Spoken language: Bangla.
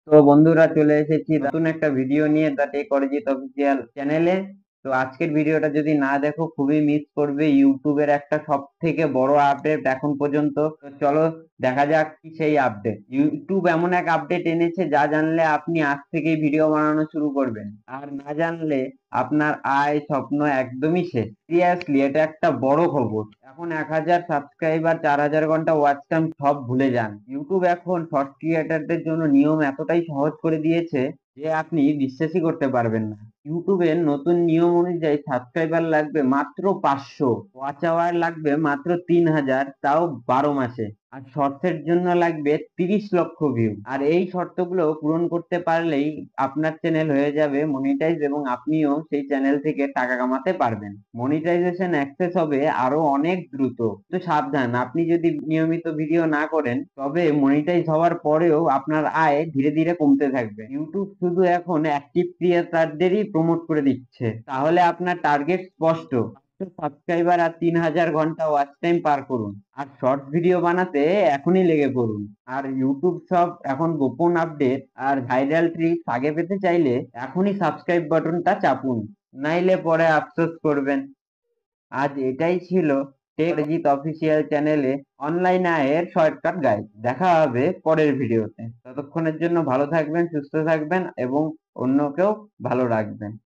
তো বন্ধুরা, চলে এসেছি নতুন একটা ভিডিও নিয়ে দ্য টেক অরিজিৎ অফিসিয়াল চ্যানেলে। তো আজকের ভিডিওটা যদি না দেখো খুবই মিস করবে ইউটিউবের একটা সব থেকে বড় আপডেট এখন পর্যন্ত। তো চলো দেখা যাক কি সেই আপডেট। ইউটিউব এমন এক আপডেট এনেছে যা জানলে আপনি আজ থেকেই ভিডিও বানানো শুরু করবেন, আর না জানলে আপনার আয় স্বপ্ন একদমই শেষ। সিরিয়াসলি এটা একটা বড় খবর। এখন 1,000 সাবস্ক্রাইবার, 4,000 ঘন্টা ওয়াচ টাইম সব ভুলে যান। ইউটিউব এখন শর্ট ক্রিয়েটারদের জন্য নিয়ম এতটাই সহজ করে দিয়েছে যে আপনি বিশ্বাসই করতে পারবেন না। ইউটিউবের নতুন নিয়ম অনুযায়ী সাবস্ক্রাইবার লাগবে মাত্র 500, ওয়াচ আওয়ার লাগবে মাত্র 3,000, তাও 12 মাসে। আর শর্টসের জন্য লাগবে 30 লক্ষ ভিউ। আর এই শর্তগুলো পূরণ করতে পারলেই আপনার চ্যানেল হয়ে যাবে মনিটাইজ এবং আপনিও সেই চ্যানেল থেকে টাকা কামাতে পারবেন। মনিটাইজেশন অ্যাক্সেস হবে আরো অনেক দ্রুত। তো সাবধান, আপনি যদি নিয়মিত ভিডিও না করেন তবে মনিটাইজ হওয়ার পরেও আপনার আয় ধীরে ধীরে কমতে থাকবে। ইউটিউব শুধু এখন অ্যাক্টিভ ক্রিয়েটারদেরই প্রমোট করে দিচ্ছে। তাহলে আপনার টার্গেট স্পষ্ট, সাবস্ক্রাইবার আর 3,000 ঘন্টা ওয়াচ টাইম পার করুন। আর শর্ট ভিডিও বানাতে এখনই লেগে পড়ুন। আর ইউটিউব সব এখন গোপন আপডেট আর ভাইরাল ট্রিক্স আগে পেতে চাইলে এখনই সাবস্ক্রাইব বাটনটা চাপুন, নাইলে পরে আফসোস করবেন। আজ এটাই ছিল টেক অরিজিৎ অফিসিয়াল চ্যানেলে অনলাইন আয়ের শর্টকাট গাইড। দেখা হবে পরের ভিডিওতে। ততক্ষণের জন্য ভালো থাকবেন, সুস্থ থাকবেন এবং অন্যকেও ভালো রাখবেন।